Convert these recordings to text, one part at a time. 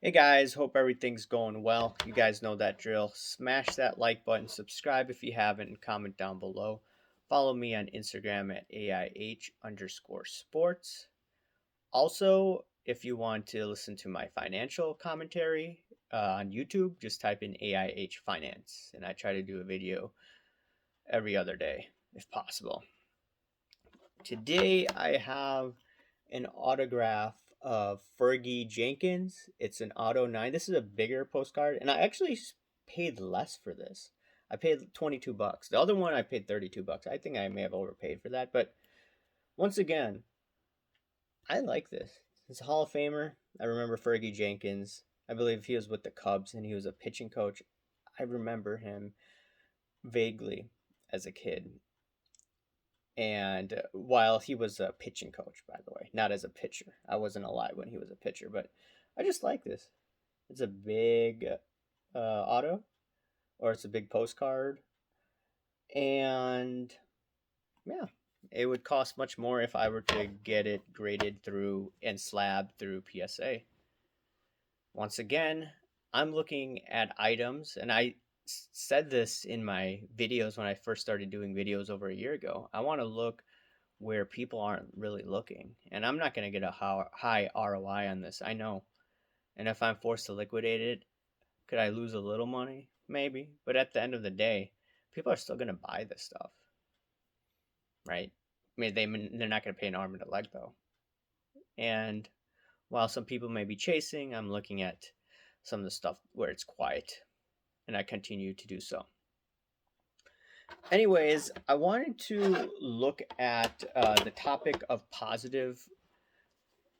Hey guys, hope everything's going well. You guys know that drill. Smash that like button, subscribe if you haven't, and comment down below. Follow me on Instagram at AIH_sports. Also, if you want to listen to my financial commentary on YouTube, just type in AIH Finance, and I try to do a video every other day if possible. Today I have an autograph of Fergie Jenkins. It's an Auto 9. This is a bigger postcard, and I actually paid less for this. I paid 22 bucks. The other one I paid 32 bucks. I think I may have overpaid for that, but once again, I like this. He's a Hall of Famer. I remember Fergie Jenkins. I believe he was with the Cubs and he was a pitching coach. I remember him vaguely as a kid. And while he was a pitching coach, by the way, not as a pitcher, I wasn't alive when he was a pitcher, but I just like this. It's a big auto, or it's a big postcard, and yeah, it would cost much more if I were to get it graded through and slabbed through PSA. Once again, I'm looking at items, and I said this in my videos when I first started doing videos over a year ago. I want to look where people aren't really looking. And I'm not going to get a high ROI on this. I know. And if I'm forced to liquidate it, could I lose a little money? Maybe. But at the end of the day, people are still going to buy this stuff, right? I mean, they're not going to pay an arm and a leg, though. And while some people may be chasing, I'm looking at some of the stuff where it's quiet. And I continue to do so. Anyways, I wanted to look at the topic of positive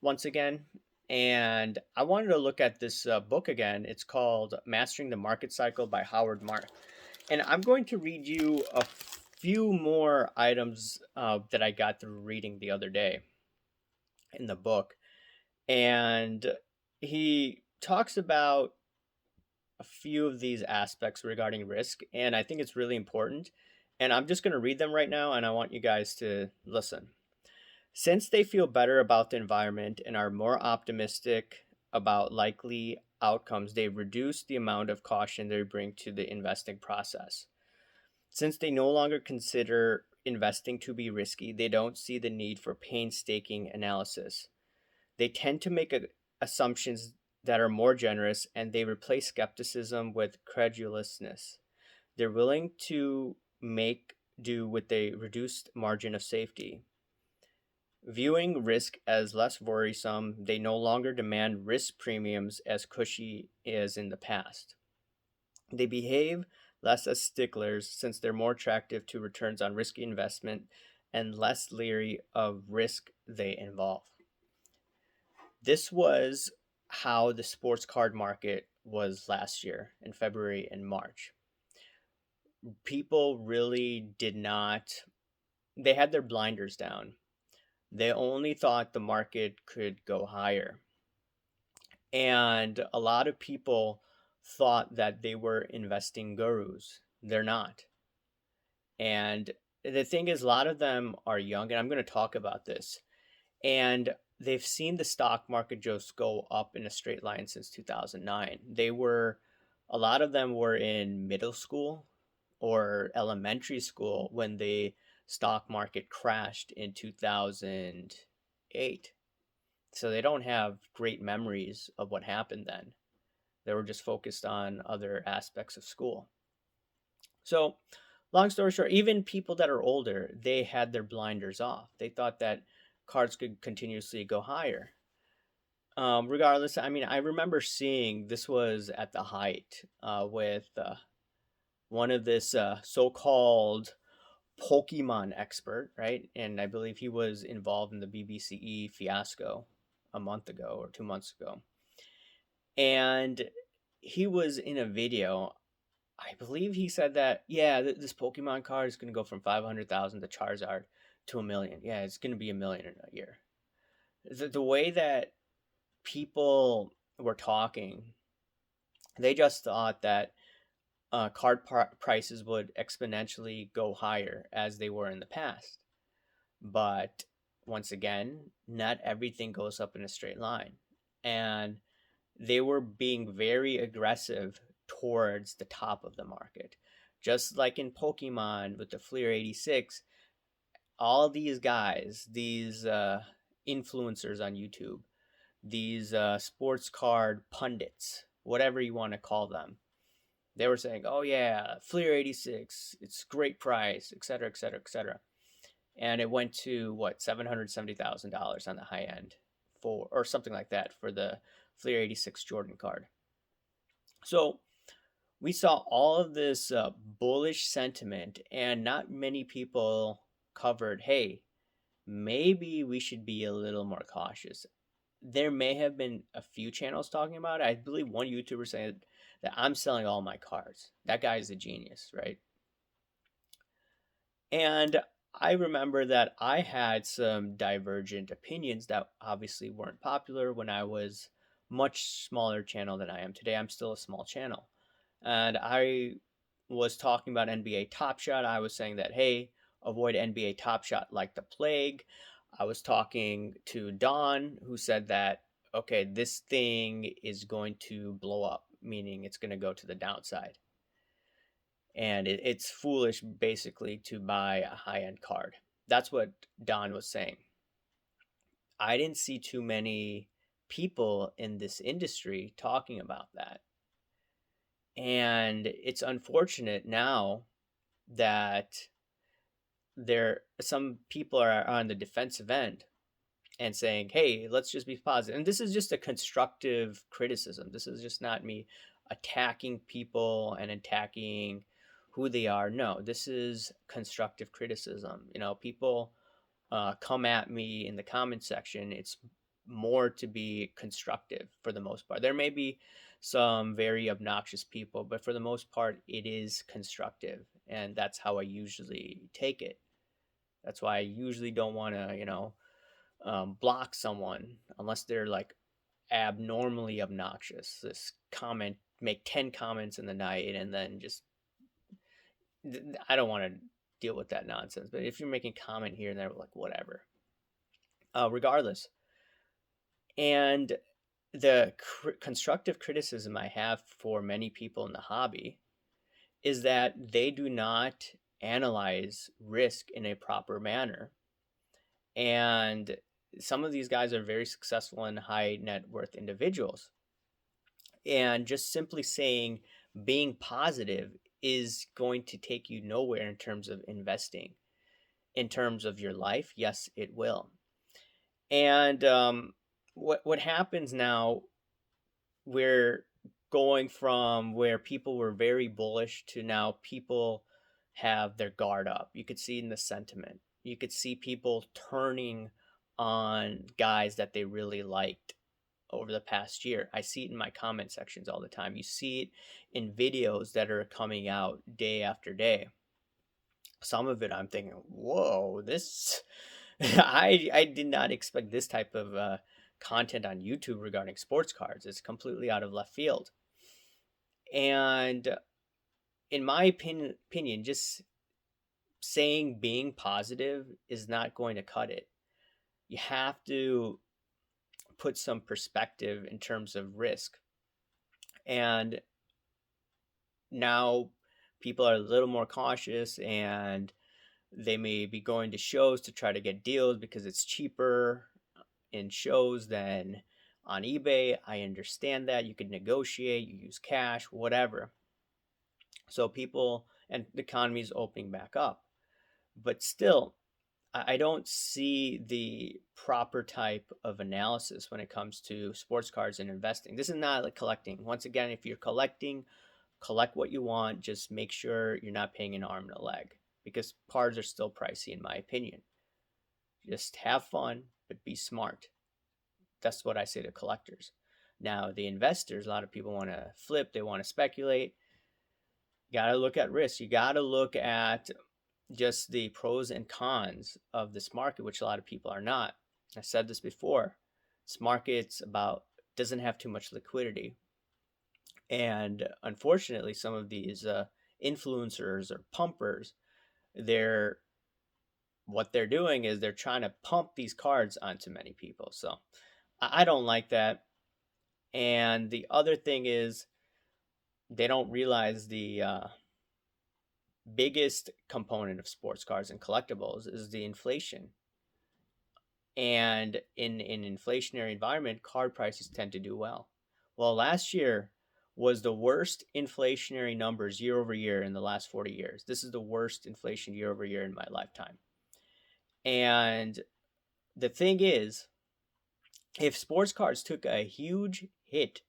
once again. And I wanted to look at this book again. It's called Mastering the Market Cycle by Howard Mark. And I'm going to read you a few more items that I got through reading the other day in the book. And he talks about a few of these aspects regarding risk. And I think it's really important. And I'm just going to read them right now. And I want you guys to listen. Since they feel better about the environment and are more optimistic about likely outcomes, they reduce the amount of caution they bring to the investing process. Since they no longer consider investing to be risky, they don't see the need for painstaking analysis. They tend to make assumptions that are more generous and they replace skepticism with credulousness. They're willing to make do with a reduced margin of safety. Viewing risk as less worrisome, they no longer demand risk premiums as cushy as in the past. They behave less as sticklers since they're more attractive to returns on risky investment and less leery of risk they involve. This was how the sports card market was last year in February and March. People really did not, they had their blinders down. They only thought the market could go higher. And a lot of people thought that they were investing gurus. They're not. And the thing is, a lot of them are young, and I'm going to talk about this. And they've seen the stock market just go up in a straight line since 2009. A lot of them were in middle school or elementary school when the stock market crashed in 2008. So they don't have great memories of what happened then. They were just focused on other aspects of school. So, long story short, even people that are older, they had their blinders off. They thought that cards could continuously go higher. Regardless, I mean, I remember seeing this was at the height with one of this so-called Pokemon expert, right? And I believe he was involved in the BBCE fiasco a month ago or 2 months ago. And he was in a video. I believe he said that, yeah, this Pokemon card is going to go from 500,000 to Charizard to a million. Yeah, it's going to be a million in a year. The way that people were talking, they just thought that prices would exponentially go higher as they were in the past. But once again, not everything goes up in a straight line. And they were being very aggressive towards the top of the market. Just like in Pokemon with the Fleer 86, all these guys, these influencers on YouTube, these sports card pundits, whatever you want to call them, they were saying, "Oh yeah, Fleer 86, it's great price, etc., etc., etc." And it went to what, $770,000 on the high end for, or something like that, for the Fleer 86 Jordan card. So we saw all of this bullish sentiment, and not many people covered, hey, maybe we should be a little more cautious. There may have been a few channels talking about it. I believe one YouTuber said that I'm selling all my cards. That guy is a genius, right? And I remember that I had some divergent opinions that obviously weren't popular when I was much smaller channel than I am today. I'm still a small channel. And I was talking about NBA Top Shot. I was saying that, hey, avoid NBA Top Shot like the plague. I was talking to Don, who said that, okay, this thing is going to blow up, meaning it's going to go to the downside. And it's foolish, basically, to buy a high end card. That's what Don was saying. I didn't see too many people in this industry talking about that. And it's unfortunate now that some people are on the defensive end and saying, hey, let's just be positive. And this is just a constructive criticism. This is just not me attacking people and attacking who they are. No, this is constructive criticism. People come at me in the comment section. It's more to be constructive for the most part. There may be some very obnoxious people, but for the most part, it is constructive. And that's how I usually take it. That's why I usually don't want to, block someone unless they're like abnormally obnoxious. This comment, make 10 comments in the night, and then just, I don't want to deal with that nonsense. But if you're making comment here and there, like, whatever. Regardless. And the constructive criticism I have for many people in the hobby is that they do not analyze risk in a proper manner. And some of these guys are very successful and high net worth individuals. And just simply saying being positive is going to take you nowhere in terms of investing. In terms of your life, yes, it will. And what happens now, we're going from where people were very bullish to now people have their guard up. You could see in the sentiment. You could see people turning on guys that they really liked over the past year. I see it in my comment sections all the time. You see it in videos that are coming out day after day. Some of it I'm thinking, whoa, this I did not expect this type of content on YouTube regarding sports cards. It's completely out of left field. And in my opinion, just saying being positive is not going to cut it. You have to put some perspective in terms of risk. And now people are a little more cautious, and they may be going to shows to try to get deals because it's cheaper in shows than on eBay. I understand that. You could negotiate, you use cash, whatever. So people, and the economy is opening back up. But still, I don't see the proper type of analysis when it comes to sports cards and investing. This is not like collecting. Once again, if you're collecting, collect what you want. Just make sure you're not paying an arm and a leg, because cards are still pricey in my opinion. Just have fun, but be smart. That's what I say to collectors. Now, the investors, a lot of people want to flip, they want to speculate. You got to look at risk. You got to look at just the pros and cons of this market, which a lot of people are not. I said this before. This market's doesn't have too much liquidity. And unfortunately, some of these influencers or pumpers, what they're doing is they're trying to pump these cards onto many people. So I don't like that. And the other thing is they don't realize the biggest component of sports cars and collectibles is the inflation. And in an inflationary environment, card prices tend to do well. Well, last year was the worst inflationary numbers year over year in the last 40 years. This is the worst inflation year over year in my lifetime. And the thing is, if sports cards took a huge hit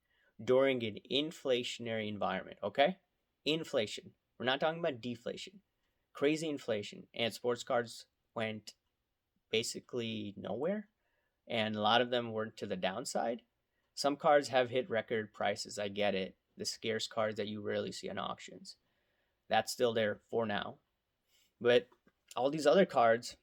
during an inflationary environment, okay? Inflation. We're not talking about deflation. Crazy inflation. And sports cards went basically nowhere. And a lot of them were to the downside. Some cards have hit record prices. I get it. The scarce cards that you rarely see on auctions. That's still there for now. But all these other cards,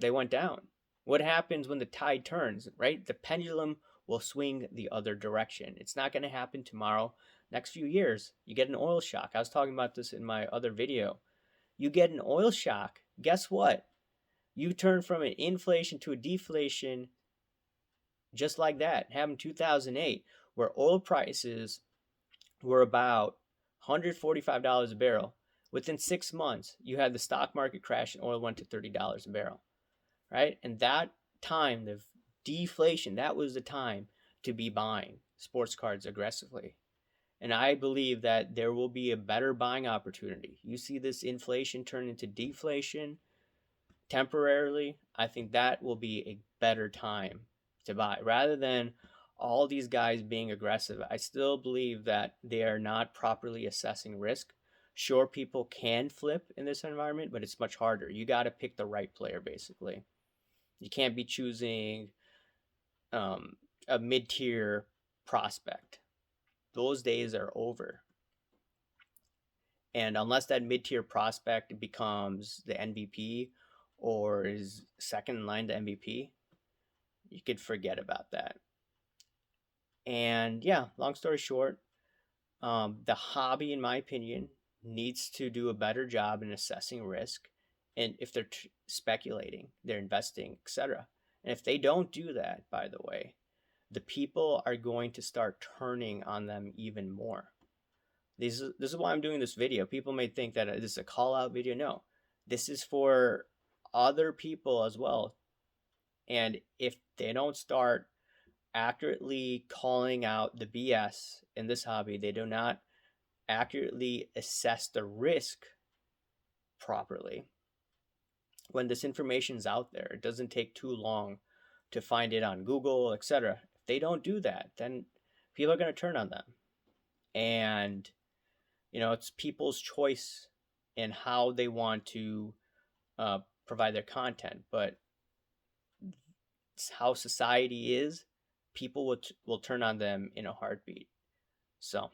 they went down. What happens when the tide turns, right? The pendulum will swing the other direction. It's not going to happen tomorrow. Next few years, you get an oil shock. I was talking about this in my other video. You get an oil shock. Guess what? You turn from an inflation to a deflation just like that. It happened in 2008, where oil prices were about $145 a barrel. Within 6 months, you had the stock market crash and oil went to $30 a barrel, right? And that time, the deflation, that was the time to be buying sports cards aggressively. And I believe that there will be a better buying opportunity. You see this inflation turn into deflation temporarily. I think that will be a better time to buy rather than all these guys being aggressive. I still believe that they are not properly assessing risk. Sure, people can flip in this environment, but it's much harder. You got to pick the right player, basically. You can't be choosing a mid-tier prospect. Those days are over. And unless that mid-tier prospect becomes the MVP or is second in line to MVP, you could forget about that. And yeah, long story short, the hobby, in my opinion, needs to do a better job in assessing risk. And if they're speculating, they're investing, etc. And if they don't do that, by the way, the people are going to start turning on them even more. This is why I'm doing this video. People may think that this is a call out video. No, this is for other people as well. And if they don't start accurately calling out the BS in this hobby, they do not accurately assess the risk properly. When this information is out there, it doesn't take too long to find it on Google, etc. If they don't do that, then people are going to turn on them. And, it's people's choice in how they want to provide their content. But it's how society is. People will turn on them in a heartbeat. So,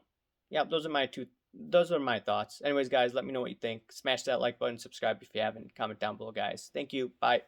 yeah, those are my thoughts. Anyways, guys, let me know what you think. Smash that like button, subscribe if you haven't, comment down below, guys. Thank you. Bye.